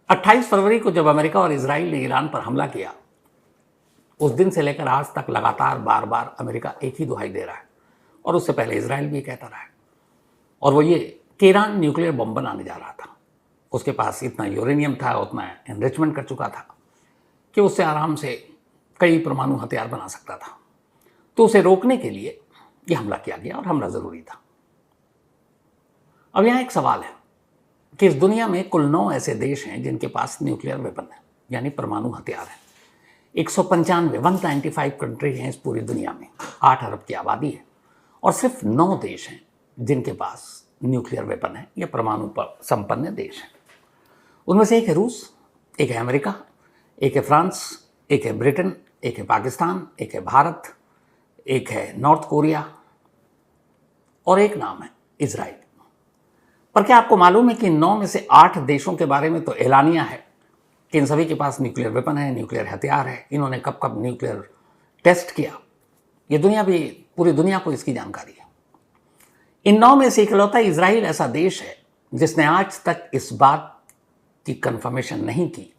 28 फरवरी को जब अमेरिका और इजराइल ने ईरान पर हमला किया, उस दिन से लेकर आज तक लगातार बार बार अमेरिका एक ही दुहाई दे रहा है, और उससे पहले इजराइल भी कहता रहा है, और वो ये कि ईरान न्यूक्लियर बम बनाने जा रहा था। उसके पास इतना यूरेनियम था, उतना एनरिचमेंट कर चुका था कि उससे आराम से कई परमाणु हथियार बना सकता था। तो उसे रोकने के लिए यह हमला किया गया, और हमला ज़रूरी था। अब यहाँ एक सवाल है कि इस दुनिया में कुल 9 ऐसे देश हैं जिनके पास न्यूक्लियर वेपन है, यानी परमाणु हथियार है। 195 कंट्री हैं इस पूरी दुनिया में, 8 अरब की आबादी है, और सिर्फ 9 देश हैं जिनके पास न्यूक्लियर वेपन है या परमाणु पर संपन्न देश है। उनमें से एक है रूस, एक है अमेरिका, एक है फ्रांस, एक है ब्रिटेन, एक है पाकिस्तान, एक है भारत, एक है नॉर्थ कोरिया, और एक नाम है इजराइल। पर क्या आपको मालूम है कि 9 में से 8 देशों के बारे में तो एलानिया है कि इन सभी के पास न्यूक्लियर वेपन है, न्यूक्लियर हथियार है, इन्होंने कब कब न्यूक्लियर टेस्ट किया, ये दुनिया भी, पूरी दुनिया को इसकी जानकारी है। इन 9 में से इकलौता इजराइल ऐसा देश है जिसने आज तक इस बात की कंफर्मेशन नहीं की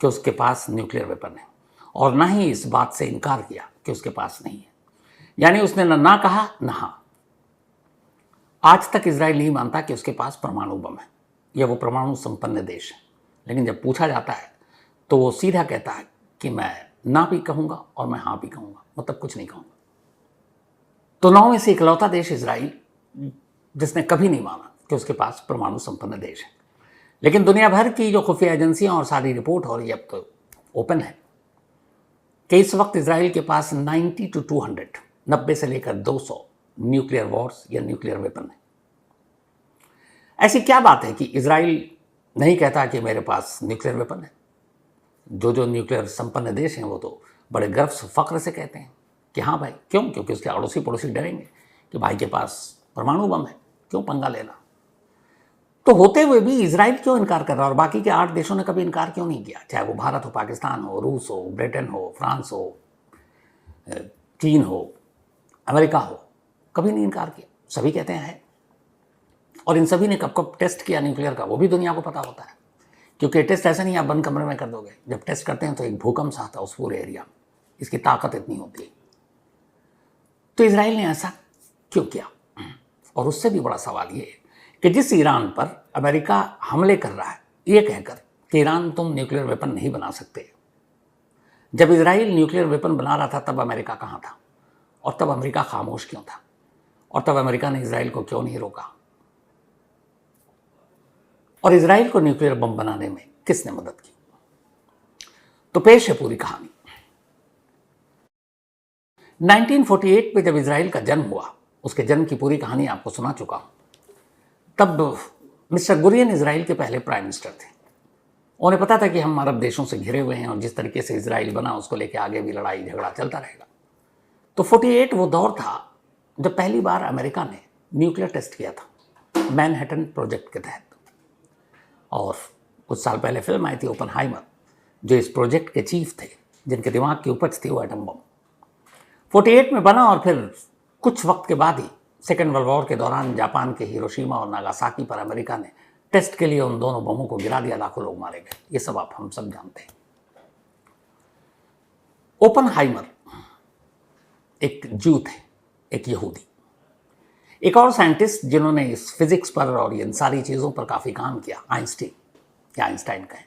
कि उसके पास न्यूक्लियर वेपन है, और ना ही इस बात से इनकार किया कि उसके पास नहीं है। यानी उसने ना कहा ना हाँ। आज तक इजराइल नहीं मानता कि उसके पास परमाणु बम है या वो परमाणु संपन्न देश है, लेकिन जब पूछा जाता है तो वो सीधा कहता है कि मैं ना भी कहूँगा और मैं हाँ भी कहूँगा, मतलब कुछ नहीं कहूँगा। तो 9 में से इकलौता देश इजराइल जिसने कभी नहीं माना कि उसके पास परमाणु संपन्न देश है। लेकिन दुनिया भर की जो खुफिया एजेंसियाँ और सारी रिपोर्ट हो रही है, अब तो ओपन है कि इस वक्त इजराइल के पास 90 to 200, 90 से लेकर 200 न्यूक्लियर वॉर्स या न्यूक्लियर वेपन है। ऐसी क्या बात है कि इजराइल नहीं कहता कि मेरे पास न्यूक्लियर वेपन है? जो न्यूक्लियर संपन्न देश हैं वो तो बड़े गर्व से, फख्र से कहते हैं कि हाँ भाई। क्यों? क्योंकि उसके अड़ोसी पड़ोसी डरेंगे कि भाई के पास परमाणु बम है, क्यों पंगा लेना। तो होते हुए भी इजराइल क्यों इनकार कर रहा है, और बाकी के 8 देशों ने कभी इनकार क्यों नहीं किया? चाहे वो भारत हो, पाकिस्तान हो, रूस हो, ब्रिटेन हो, फ्रांस हो, चीन हो, अमेरिका हो, कभी नहीं इनकार किया। सभी कहते हैं। और इन सभी ने कब कब टेस्ट किया न्यूक्लियर का, वो भी दुनिया को पता होता है, क्योंकि टेस्ट ऐसा नहीं आप बंद कमरे में कर दोगे। जब टेस्ट करते हैं तो एक भूकंप सा आता है उस पूरे एरिया में, इसकी ताकत इतनी होती है। तो इजराइल ने ऐसा क्यों किया? और उससे भी बड़ा सवाल ये है कि जिस ईरान पर अमेरिका हमले कर रहा है ये कहकर कि ईरान तुम न्यूक्लियर वेपन नहीं बना सकते, जब इजराइल न्यूक्लियर वेपन बना रहा था तब अमेरिका कहाँ था, और तब अमेरिका खामोश क्यों था, और तब अमेरिका ने इजराइल को क्यों नहीं रोका, और इजराइल को न्यूक्लियर बम बनाने में किसने मदद की? तो पेश है पूरी कहानी। 1948 में जब इजराइल का जन्म हुआ, उसके जन्म की पूरी कहानी आपको सुना चुका हूं। तब मिस्टर गुरियन इजराइल के पहले प्राइम मिनिस्टर थे। उन्हें पता था कि हम अरब देशों से घिरे हुए हैं, और जिस तरीके से इजराइल बना उसको लेकर आगे भी लड़ाई झगड़ा चलता रहेगा। तो 48 वो दौर था जब पहली बार अमेरिका ने न्यूक्लियर टेस्ट किया था मैनहट्टन प्रोजेक्ट के तहत। और कुछ साल पहले फिल्म आई थी ओपनहाइमर, जो इस प्रोजेक्ट के चीफ थे, जिनके दिमाग की उपज थी वो एटम बम। 48 में बना, और फिर कुछ वक्त के बाद ही सेकेंड वर्ल्ड वॉर के दौरान जापान के हिरोशिमा और नागासाकी पर अमेरिका ने टेस्ट के लिए उन दोनों बमों को गिरा दिया, लाखों लोग मारे गए। ये सब हम सब जानते हैं। ओपनहाइमर एक जू थे, एक यहूदी। एक और साइंटिस्ट जिन्होंने इस फिजिक्स पर और इन सारी चीज़ों पर काफ़ी काम किया, आइंस्टीन या आइंस्टाइन कहें,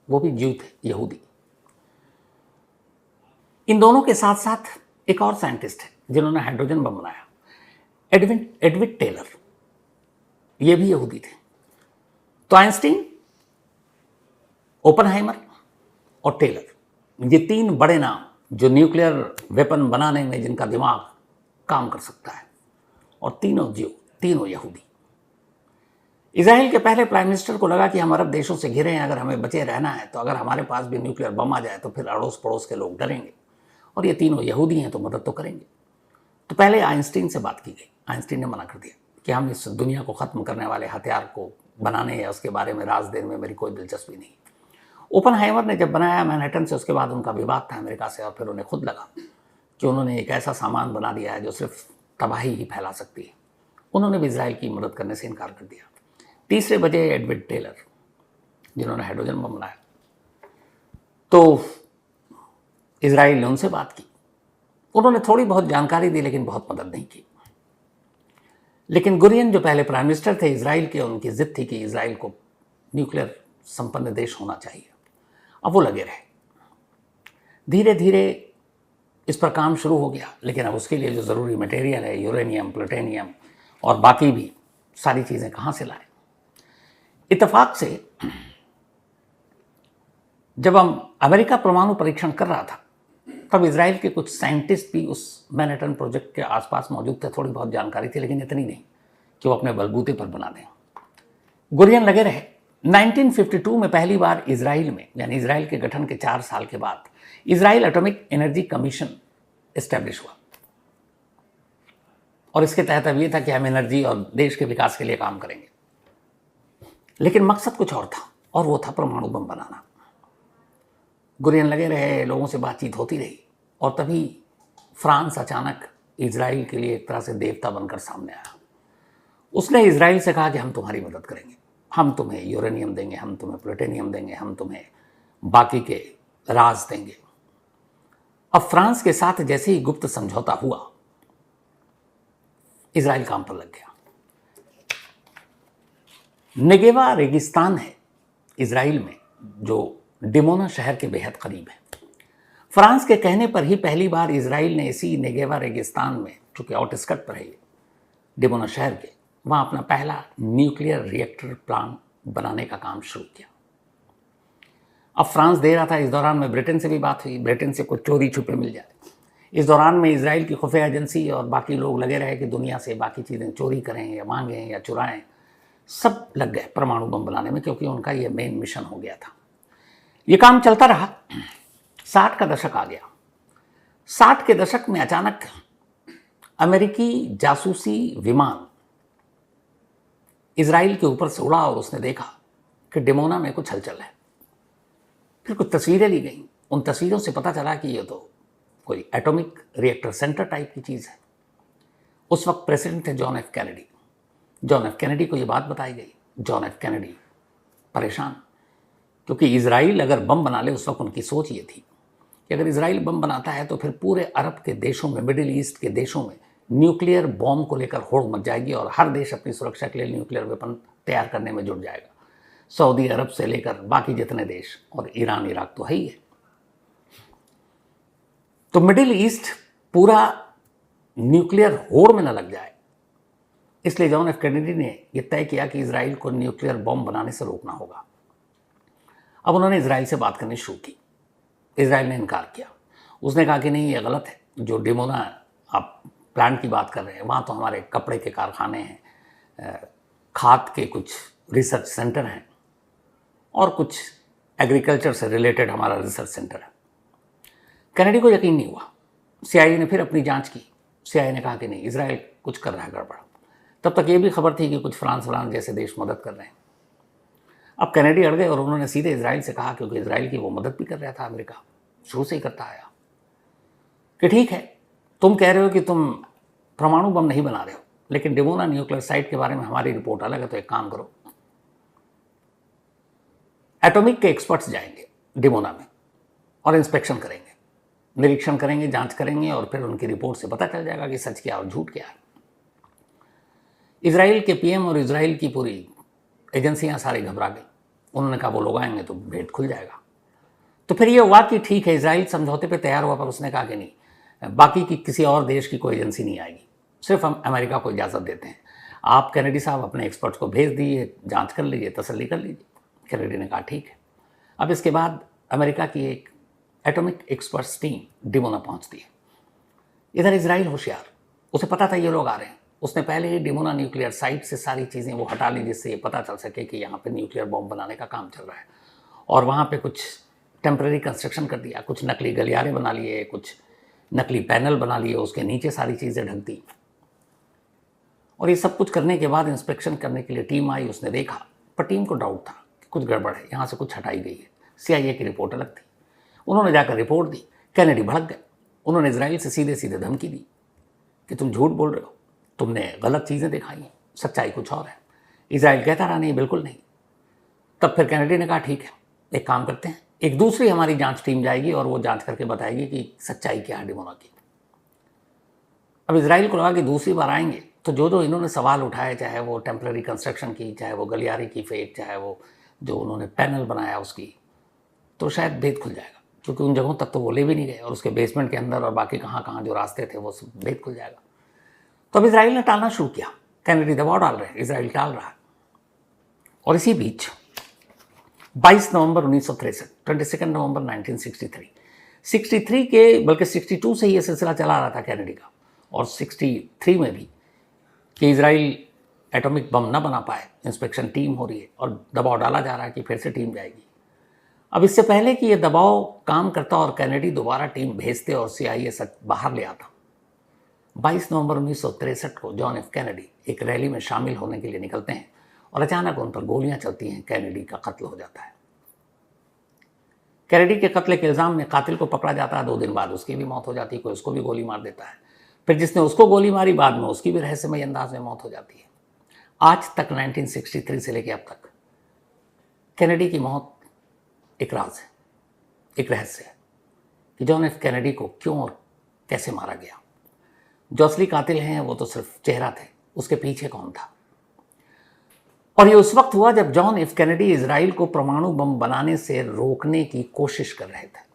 वो भी जू थे, यहूदी। इन दोनों के साथ साथ एक और साइंटिस्ट है जिन्होंने हाइड्रोजन बम बनाया, एडविन टेलर, ये भी यहूदी थे। तो आइंस्टीन, ओपनहाइमर और टेलर, ये 3 बड़े नाम जो न्यूक्लियर वेपन बनाने में जिनका दिमाग काम कर सकता है, और तीनों यहूदी। इजराइल के पहले प्राइम मिनिस्टर को लगा कि हम अरब देशों से घिरे हैं, अगर हमें बचे रहना है तो अगर हमारे पास भी न्यूक्लियर बम आ जाए तो फिर अड़ोस पड़ोस के लोग डरेंगे, और ये तीनों यहूदी हैं तो मदद तो करेंगे। तो पहले आइंस्टीन से बात की गई। आइंस्टीन ने मना कर दिया कि हम इस दुनिया को ख़त्म करने वाले हथियार को बनाने या उसके बारे में राज देने में मेरी कोई दिलचस्पी नहीं। ओपनहाइमर ने जब बनाया मैनहट्टन से, उसके बाद उनका विवाद था अमेरिका से, और फिर उन्हें खुद लगा कि उन्होंने एक ऐसा सामान बना दिया है जो सिर्फ तबाही ही फैला सकती है। उन्होंने भी इजराइल की मदद करने से इनकार कर दिया। तीसरे बजे एडविन टेलर, जिन्होंने हाइड्रोजन बम बनाया। तो इजराइल ने उनसे बात की, उन्होंने थोड़ी बहुत जानकारी दी लेकिन बहुत मदद नहीं की। लेकिन गुरियन जो पहले प्राइम मिनिस्टर थे इजराइल के, उनकी जिद थी कि इजराइल को न्यूक्लियर संपन्न देश होना चाहिए। अब वो लगे रहे, धीरे धीरे इस पर काम शुरू हो गया, लेकिन अब उसके लिए जो ज़रूरी मटेरियल है, यूरेनियम, प्लूटोनियम और बाकी भी सारी चीज़ें कहाँ से लाए। इत्तेफाक से जब हम अमेरिका परमाणु परीक्षण कर रहा था तब इजराइल के कुछ साइंटिस्ट भी उस मैनहट्टन प्रोजेक्ट के आसपास मौजूद थे। थोड़ी बहुत जानकारी थी लेकिन इतनी नहीं कि वो अपने बलबूते पर बना दें। गुरियन लगे रहे। 1952 में पहली बार इजराइल में, यानी इजराइल के गठन के 4 साल के बाद, Israel atomic energy commission establish हुआ और इसके तहत अब ये था कि हम एनर्जी और देश के विकास के लिए काम करेंगे। लेकिन मकसद कुछ और था, और वो था परमाणु बम बनाना। गुरियन लगे रहे, लोगों से बातचीत होती रही, और तभी फ्रांस अचानक इजराइल के लिए एक तरह से देवता बनकर सामने आया। उसने इजराइल से कहा कि हम तुम्हारी मदद करेंगे, हम तुम्हें यूरेनियम देंगे, हम तुम्हें प्लूटोनियम देंगे, हम तुम्हें बाकी के राज देंगे। अब फ्रांस के साथ जैसे ही गुप्त समझौता हुआ, इजराइल काम पर लग गया। नेगेवा रेगिस्तान है इजराइल में, जो डिमोना शहर के बेहद करीब है। फ्रांस के कहने पर ही पहली बार इजराइल ने इसी नेगेवा रेगिस्तान में, चूंकि आउटस्कट पर है डिमोना शहर के, वहाँ अपना पहला न्यूक्लियर रिएक्टर प्लांट बनाने का काम शुरू किया। अब फ्रांस दे रहा था, इस दौरान में ब्रिटेन से भी बात हुई, ब्रिटेन से कुछ चोरी छुपे मिल जाए। इस दौरान में इजराइल की खुफिया एजेंसी और बाकी लोग लगे रहे कि दुनिया से बाकी चीज़ें चोरी करें या मांगें या चुराएं। सब लग गए परमाणु बम बनाने में, क्योंकि उनका ये मेन मिशन हो गया था। ये काम चलता रहा। 60 का दशक आ गया। 60 के दशक में अचानक अमेरिकी जासूसी विमान इजराइल के ऊपर से उड़ा और उसने देखा कि डिमोना में कुछ हलचल है। फिर कुछ तस्वीरें ली गई। उन तस्वीरों से पता चला कि ये तो कोई एटॉमिक रिएक्टर सेंटर टाइप की चीज़ है। उस वक्त प्रेसिडेंट थे John F Kennedy. John F Kennedy को ये बात बताई गई। जॉन एफ कैनेडी परेशान, क्योंकि इजराइल अगर बम बना ले, उस वक्त उनकी सोच ये थी कि अगर इजराइल बम बनाता है तो फिर पूरे अरब के देशों में, मिडिल ईस्ट के देशों में न्यूक्लियर बॉम्ब को लेकर होड़ मच जाएगी और हर देश अपनी सुरक्षा के लिए न्यूक्लियर वेपन तैयार करने में जुट जाएगा। सऊदी अरब से लेकर बाकी जितने देश, और ईरान इराक तो है ही है। तो मिडिल ईस्ट पूरा न्यूक्लियर होड़ में न लग जाए, इसलिए जॉन एफ कैनेडी ने यह तय किया कि इजराइल को न्यूक्लियर बॉम्ब बनाने से रोकना होगा। अब उन्होंने इजराइल से बात करनी शुरू की। इजराइल ने इनकार किया। उसने कहा कि नहीं, ये गलत है। जो डिमोना आप प्लांट की बात कर रहे हैं, वहाँ तो हमारे कपड़े के कारखाने हैं, खाद के कुछ रिसर्च सेंटर हैं और कुछ एग्रीकल्चर से रिलेटेड हमारा रिसर्च सेंटर है। कैनेडी को यकीन नहीं हुआ। सीआईए ने फिर अपनी जांच की। सीआईए ने कहा कि नहीं, इजराइल कुछ कर रहा है गड़बड़। तब तक ये भी खबर थी कि कुछ फ्रांस जैसे देश मदद कर रहे हैं। अब कैनेडी अड़ गए और उन्होंने सीधे इजराइल से कहा, क्योंकि इजराइल की वो मदद भी कर रहा था, अमेरिका शुरू से ही करता आया, कि ठीक है, तुम कह रहे हो कि तुम परमाणु बम नहीं बना रहे हो, लेकिन डिमोना न्यूक्लियर साइट के बारे में हमारी रिपोर्ट अलग है। तो एक काम करो, एटॉमिक के एक्सपर्ट्स जाएंगे डिमोना में और इंस्पेक्शन करेंगे, निरीक्षण करेंगे, जांच करेंगे, और फिर उनकी रिपोर्ट से पता चल जाएगा कि सच क्या और झूठ क्या है। इजराइल के पीएम और इजराइल की पूरी एजेंसियां सारी घबरा गई। उन्होंने कहा वो लोग आएंगे तो भेद खुल जाएगा। तो फिर ये हुआ कि ठीक है, इजराइल समझौते पे तैयार हुआ, पर उसने कहा कि नहीं, बाकी की किसी और देश की कोई एजेंसी नहीं आएगी, सिर्फ हम अमेरिका को इजाज़त देते हैं। आप कैनेडी साहब अपने एक्सपर्ट्स को भेज दीजिए, जांच कर लीजिए, तसल्ली कर लीजिए। कैनेडी ने कहा ठीक है। अब इसके बाद अमेरिका की एक एटॉमिक एक्सपर्ट्स टीम डिमोना पहुंचती है। इधर इजराइल होशियार, उसे पता था ये लोग आ रहे हैं। उसने पहले ही डिमोना न्यूक्लियर साइट से सारी चीज़ें वो हटा ली, जिससे ये पता चल सके कि यहाँ पे न्यूक्लियर बॉम्ब बनाने का काम चल रहा है। और वहाँ पे कुछ टेम्परेरी कंस्ट्रक्शन कर दिया, कुछ नकली गलियारे बना लिए, कुछ नकली पैनल बना लिए, उसके नीचे सारी चीज़ें ढक दी। और ये सब कुछ करने के बाद इंस्पेक्शन करने के लिए टीम आई। उसने देखा, पर टीम को डाउट था कि कुछ गड़बड़ है, यहाँ से कुछ हटाई गई है। सीआईए की रिपोर्ट अलग थी। उन्होंने जाकर रिपोर्ट दी। कैनेडी भड़क गए। उन्होंने इजराइल से सीधे सीधे धमकी दी कि तुम झूठ बोल रहे हो, तुमने गलत चीज़ें दिखाई हैं, सच्चाई कुछ और है। इजराइल कहता रहा नहीं, बिल्कुल नहीं। तब फिर कैनेडी ने कहा ठीक है, एक काम करते हैं, एक दूसरी हमारी जांच टीम जाएगी और वो जांच करके बताएगी कि सच्चाई क्या है डिमोना की। अब इजराइल को लगा कि दूसरी बार आएंगे तो जो जो इन्होंने सवाल उठाए, चाहे वो टेम्पररी कंस्ट्रक्शन की, चाहे वो गलियारे की फेक, चाहे वो जो उन्होंने पैनल बनाया उसकी, तो शायद भेद खुल जाएगा, क्योंकि उन जगहों तक तो वो ले भी नहीं गए और उसके बेसमेंट के अंदर और बाकी कहाँ कहाँ जो रास्ते थे वो सब भेद खुल जाएगा। तो अब इसराइल ने टालना शुरू किया, कैनेडी दबाव डाल रहे हैं, इसराइल टाल रहा है। और इसी बीच 22 नवंबर 1963, 22 नवंबर 1963 के, बल्कि 62 से ये सिलसिला चला रहा था कैनेडी का, और 63 में भी कि इजराइल एटॉमिक बम ना बना पाए, इंस्पेक्शन टीम हो रही है और दबाव डाला जा रहा है कि फिर से टीम जाएगी। अब इससे पहले कि ये दबाव काम करता और कैनेडी दोबारा टीम भेजते और CIA सच बाहर ले आता, 22 नवंबर 1963 को जॉन एफ कैनेडी एक रैली में शामिल होने के लिए निकलते हैं और अचानक उन पर गोलियां चलती हैं, कैनेडी का कत्ल हो जाता है। कैनेडी के कत्ल के इल्ज़ाम में कातिल को पकड़ा जाता है, 2 दिन बाद उसकी भी मौत हो जाती है, कोई उसको भी गोली मार देता है, फिर जिसने उसको गोली मारी बाद में उसकी भी रहस्यमय अंदाज में मौत हो जाती है। आज तक 1963 से लेकर अब तक कैनेडी की मौत एक राज है, एक रहस्य है कि जॉन एफ कैनेडी को क्यों और कैसे मारा गया। जो असली कातिल हैं वो तो सिर्फ चेहरा थे, उसके पीछे कौन था। और ये उस वक्त हुआ जब जॉन एफ कैनेडी इजराइल को परमाणु बम बनाने से रोकने की कोशिश कर रहे थे।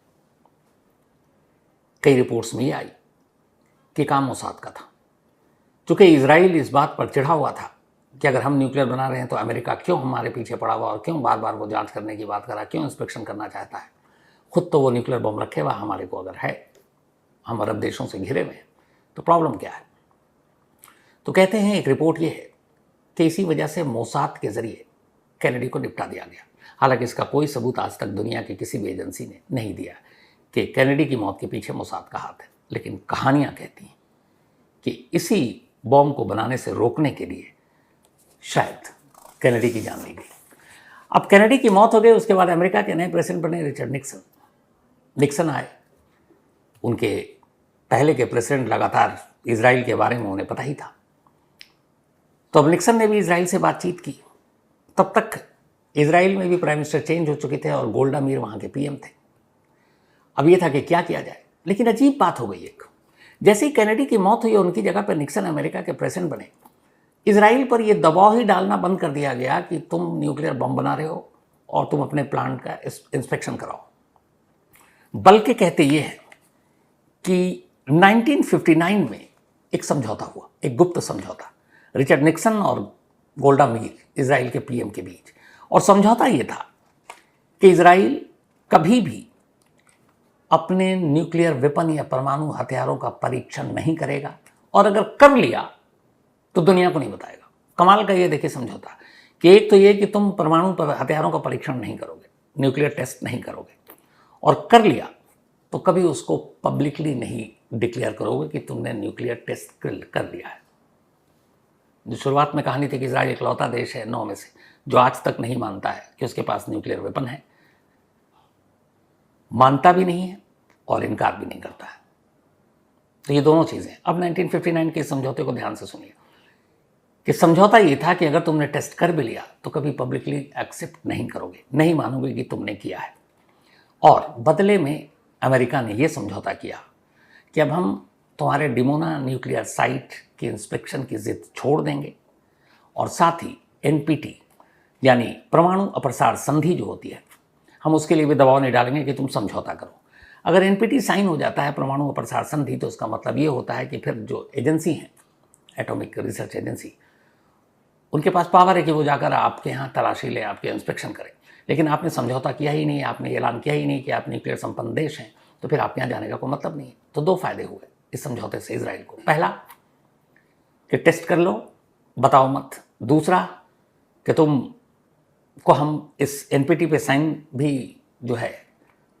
कई रिपोर्ट्स में ये आई कि काम मोसाद का था, चूंकि इजराइल इस बात पर चिढ़ा हुआ था कि अगर हम न्यूक्लियर बना रहे हैं तो अमेरिका क्यों हमारे पीछे पड़ा हुआ और क्यों बार बार वो जांच करने की बात कर रहा है, क्यों इंस्पेक्शन करना चाहता है। खुद तो वो न्यूक्लियर बम रखे हुआ हमारे को अगर है, हम अरब देशों से घिरे हुए हैं, तो प्रॉब्लम क्या है। तो कहते हैं एक रिपोर्ट ये है कि इसी वजह से मोसाद के जरिए कैनेडी को निपटा दिया गया। हालांकि इसका कोई सबूत आज तक दुनिया की किसी भी एजेंसी ने नहीं दिया कि कैनेडी की मौत के पीछे मोसाद का हाथ है, लेकिन कहानियां कहती हैं कि इसी बॉम्ब को बनाने से रोकने के लिए शायद कैनेडी की जान ली गई। अब कैनेडी की मौत हो गई, उसके बाद अमेरिका के नए प्रेसिडेंट बने रिचर्ड निक्सन आए। उनके पहले के प्रेसिडेंट लगातार इजराइल के बारे में उन्हें पता ही था, तो अब निक्सन ने भी इजराइल से बातचीत की। तब तक इजराइल में भी प्राइम मिनिस्टर चेंज हो चुके थे और गोल्डा मीर वहाँ के PM थे। अब ये था कि क्या किया जाए, लेकिन अजीब बात हो गई एक, जैसे ही कैनेडी की मौत हुई उनकी जगह पर निक्सन अमेरिका के प्रेसिडेंट बने, इजराइल पर यह दबाव ही डालना बंद कर दिया गया कि तुम न्यूक्लियर बम बना रहे हो और तुम अपने प्लांट का इंस्पेक्शन कराओ। बल्कि कहते ये है कि 1959 में एक समझौता हुआ, एक गुप्त समझौता, रिचर्ड निक्सन और गोल्डा मीर इजराइल के PM के बीच। और समझौता ये था कि इजराइल कभी भी अपने न्यूक्लियर वेपन या परमाणु हथियारों का परीक्षण नहीं करेगा, और अगर कर लिया तो दुनिया को नहीं बताएगा। कमाल का ये देखिए समझौता कि एक तो ये कि तुम परमाणु हथियारों का परीक्षण नहीं करोगे, न्यूक्लियर टेस्ट नहीं करोगे, और कर लिया तो कभी उसको पब्लिकली नहीं डिक्लेयर करोगे कि तुमने न्यूक्लियर टेस्ट कर लिया है। जो शुरुआत में कहानी थी कि इजराइल इकलौता देश है 9 में से जो आज तक नहीं मानता है कि उसके पास न्यूक्लियर वेपन है, मानता भी नहीं है और इनकार भी नहीं करता है। तो ये दोनों चीज़ें। अब 1959 के समझौते को ध्यान से सुनिए कि समझौता ये था कि अगर तुमने टेस्ट कर भी लिया तो कभी पब्लिकली एक्सेप्ट नहीं करोगे, नहीं मानोगे कि तुमने किया है। और बदले में अमेरिका ने यह समझौता किया कि अब हम तुम्हारे डिमोना न्यूक्लियर साइट की इंस्पेक्शन की जिद छोड़ देंगे, और साथ ही NPT यानी परमाणु अप्रसार संधि जो होती है, हम उसके लिए भी दबाव नहीं डालेंगे कि तुम समझौता करो। अगर NPT साइन हो जाता है परमाणु अप्रसार संधि, तो उसका मतलब ये होता है कि फिर जो एजेंसी हैं, एटॉमिक रिसर्च एजेंसी, उनके पास पावर है कि वो जाकर आपके यहाँ तलाशी लें, आपके इंस्पेक्शन करें। लेकिन आपने समझौता किया ही नहीं, आपने ऐलान किया ही नहीं कि आप न्यूक्लियर संपन्न देश हैं, तो फिर आपके यहाँ जाने का कोई मतलब नहीं है। तो 2 फायदे हुए इस समझौते से इजराइल को। पहला कि टेस्ट कर लो, बताओ मत। दूसरा कि तुम को हम इस NPT पे साइन भी जो है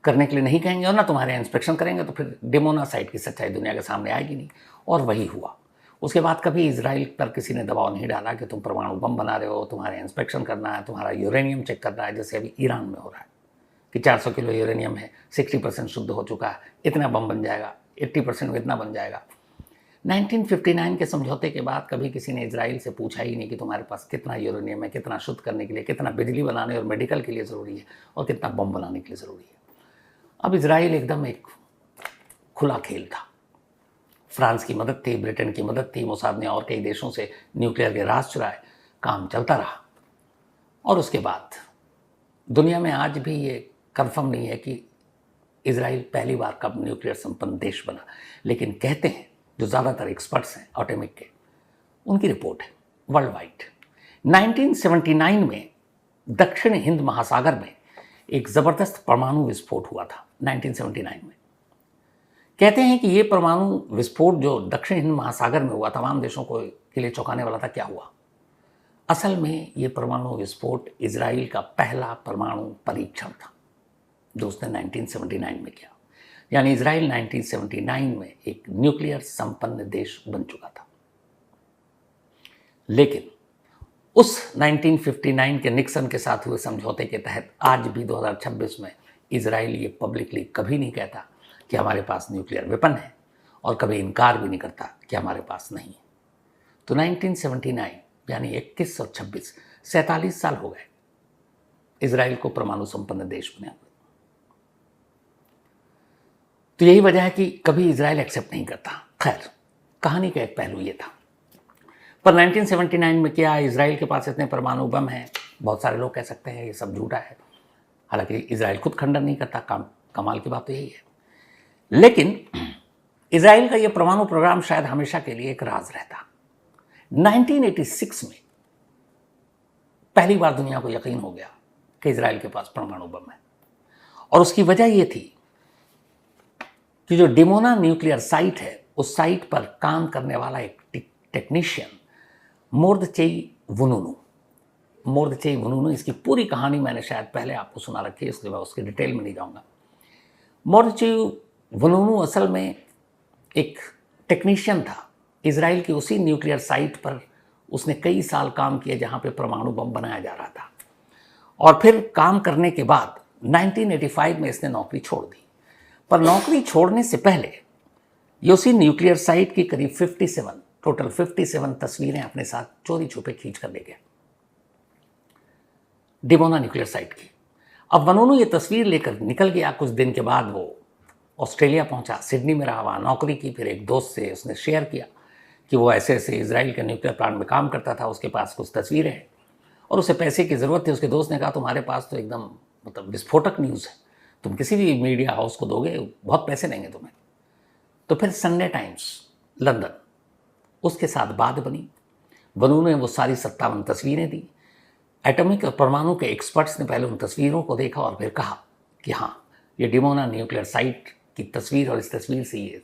करने के लिए नहीं कहेंगे और ना तुम्हारे इंस्पेक्शन करेंगे, तो फिर डिमोना साइट की सच्चाई दुनिया के सामने आएगी नहीं। और वही हुआ। उसके बाद कभी इजराइल पर किसी ने दबाव नहीं डाला कि तुम परमाणु बम बना रहे हो, तुम्हारे इंस्पेक्शन करना है, तुम्हारा यूरेनियम चेक करना है, जैसे अभी ईरान में हो रहा है कि 400 किलो यूरेनियम है, 60% शुद्ध हो चुका है, इतना बम बन जाएगा, 80% में इतना बन जाएगा। 1959 के समझौते के बाद कभी किसी ने इजराइल से पूछा ही नहीं कि तुम्हारे पास कितना यूरेनियम है, कितना शुद्ध करने के लिए, कितना बिजली बनाने और मेडिकल के लिए ज़रूरी है, और कितना बम बनाने के लिए ज़रूरी है। अब इजराइल एकदम एक खुला खेल था। फ्रांस की मदद थी, ब्रिटेन की मदद थी, मोसाद ने और कई देशों से न्यूक्लियर के राज चुराए, काम चलता रहा। और उसके बाद दुनिया में आज भी ये कंफर्म नहीं है कि इजराइल पहली बार कब न्यूक्लियर संपन्न देश बना, लेकिन कहते हैं जो ज़्यादातर एक्सपर्ट्स हैं एटॉमिक के, उनकी रिपोर्ट है वर्ल्ड वाइड। 1979 में दक्षिण हिंद महासागर में एक ज़बरदस्त परमाणु विस्फोट हुआ था 1979 में। कहते हैं कि ये परमाणु विस्फोट जो दक्षिण हिंद महासागर में हुआ, तमाम देशों को के लिए चौंकाने वाला था। क्या हुआ? असल में ये परमाणु विस्फोट इजराइल का पहला परमाणु परीक्षण था जो उसने 1979 में किया। यानी इजराइल 1979 में एक न्यूक्लियर संपन्न देश बन चुका था। लेकिन उस 1959 के निक्सन के साथ हुए समझौते के तहत आज भी 2026 में इजराइल ये पब्लिकली कभी नहीं कहता कि हमारे पास न्यूक्लियर वेपन है, और कभी इनकार भी नहीं करता कि हमारे पास नहीं है। तो 1979 यानी 21 और 26 47 साल हो गए इजराइल को परमाणु संपन्न देश बने हुए। तो यही वजह है कि कभी इजराइल एक्सेप्ट नहीं करता। खैर, कहानी का एक पहलू ये था। पर 1979 में क्या इजराइल के पास इतने परमाणु बम हैं? बहुत सारे लोग कह सकते हैं ये सब झूठा है। हालांकि इजराइल खुद खंडन नहीं करता। कमाल की बात तो यही है। लेकिन इजराइल का ये परमाणु प्रोग्राम शायद हमेशा के लिए एक राज रहता। 1986 में पहली बार दुनिया को यकीन हो गया कि इजराइल के पास परमाणु बम है, और उसकी वजह यह थी कि जो डिमोना न्यूक्लियर साइट है, उस साइट पर काम करने वाला एक टेक्नीशियन मोर्दचेई वुनुनु, इसकी पूरी कहानी मैंने शायद पहले आपको सुना रखी है, इसलिए मैं उसके डिटेल में नहीं जाऊंगा। मोर्दचेई वुनुनु असल में एक टेक्नीशियन था। इजराइल की उसी न्यूक्लियर साइट पर उसने कई साल काम किया जहां पे परमाणु बम बनाया जा रहा था, और फिर काम करने के बाद 1985 में इसने नौकरी छोड़ दी। पर नौकरी छोड़ने से पहले ये उसी न्यूक्लियर साइट की करीब 57 तस्वीरें अपने साथ चोरी छुपे खींच कर ले गया, डिमोना न्यूक्लियर साइट की। अब वनुनु ये तस्वीर लेकर निकल गया। कुछ दिन के बाद वो ऑस्ट्रेलिया पहुंचा, सिडनी में रहा, वहाँ नौकरी की। फिर एक दोस्त से उसने शेयर किया कि वो ऐसे ऐसे इजराइल के न्यूक्लियर प्लांट में काम करता था, उसके पास कुछ तस्वीरें हैं और उसे पैसे की ज़रूरत थी। उसके दोस्त ने कहा तुम्हारे पास तो एकदम मतलब विस्फोटक न्यूज़ है, तुम किसी भी मीडिया हाउस को दोगे, बहुत पैसे देंगे तुम्हें। तो फिर संडे टाइम्स लंदन, उसके साथ बात बनी। वनु ने वो सारी 57 तस्वीरें दी। एटॉमिक और परमाणु के एक्सपर्ट्स ने पहले उन तस्वीरों को देखा और फिर कहा कि हाँ, ये डिमोना न्यूक्लियर साइट की तस्वीर, और इस तस्वीर से ये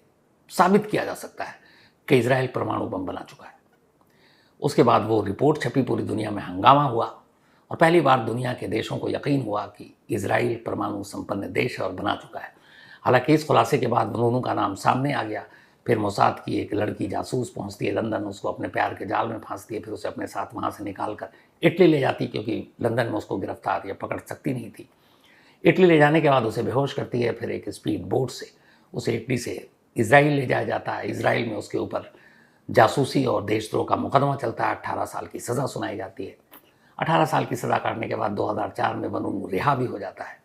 साबित किया जा सकता है कि इजराइल परमाणु बम बना चुका है। उसके बाद वो रिपोर्ट छपी, पूरी दुनिया में हंगामा हुआ, और पहली बार दुनिया के देशों को यकीन हुआ कि इजराइल परमाणु संपन्न देश है और बना चुका है। हालांकि इस खुलासे के बाद वनुनु का नाम सामने आ गया। फिर मोसाद की एक लड़की जासूस पहुंचती है लंदन, उसको अपने प्यार के जाल में फांसती है, फिर उसे अपने साथ वहाँ से निकाल कर इटली ले जाती, क्योंकि लंदन में उसको गिरफ्तार या पकड़ सकती नहीं थी। इटली ले जाने के बाद उसे बेहोश करती है। फिर एक स्पीड बोट से उसे इटली से इजराइल ले जाया जाता है। इजराइल में उसके ऊपर जासूसी और देशद्रोह का मुकदमा चलता है। 18 साल की सज़ा सुनाई जाती है। 18 साल की सज़ा काटने के बाद 2004 में वनुनु रिहा भी हो जाता है,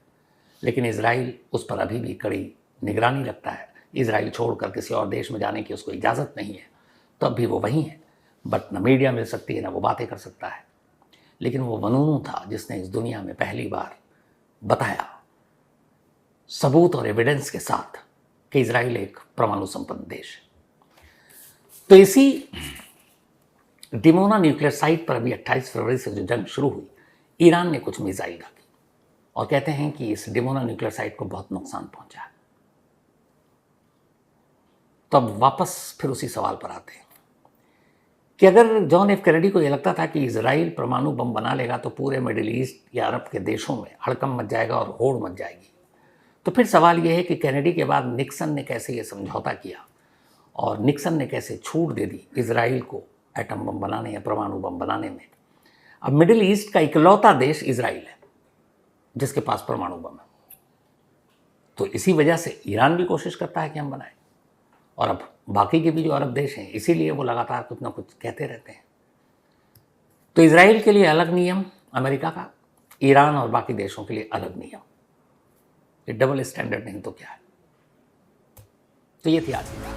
लेकिन इजराइल उस पर अभी भी कड़ी निगरानी रखता है। इजराइल छोड़कर किसी और देश में जाने की उसको इजाज़त नहीं है। तो अब भी वो वहीं है, बट न मीडिया मिल सकती है, ना वो बातें कर सकता है। लेकिन वो वनुनु था जिसने इस दुनिया में पहली बार बताया सबूत और एविडेंस के साथ कि इजराइल एक परमाणु संपन्न देश है। तो इसी डिमोना न्यूक्लियर साइट पर अभी 28 फरवरी से जो जंग शुरू हुई, ईरान ने कुछ मिसाइल दागी, और कहते हैं कि इस डिमोना न्यूक्लियर साइट को बहुत नुकसान पहुंचा है। तो अब वापस फिर उसी सवाल पर आते हैं कि अगर जॉन एफ कैनेडी को यह लगता था कि इजराइल परमाणु बम बना लेगा तो पूरे मिडिल ईस्ट या अरब के देशों में हड़कंप मच जाएगा और होड़ मच जाएगी, तो फिर सवाल यह है कि कैनेडी के बाद निक्सन ने कैसे ये समझौता किया, और निक्सन ने कैसे छूट दे दी इजराइल को एटम बम बनाने या परमाणु बम बनाने में। अब मिडिल ईस्ट का इकलौता देश इजराइल है जिसके पास परमाणु बम है। तो इसी वजह से ईरान भी कोशिश करता है कि हम बनाएं, और अब बाकी के भी जो अरब देश हैं, इसीलिए वो लगातार कुछ ना कुछ कहते रहते हैं। तो इजराइल के लिए अलग नियम अमेरिका का, ईरान और बाकी देशों के लिए अलग नियम। ये डबल स्टैंडर्ड नहीं तो क्या है। तो ये थी आज की बात।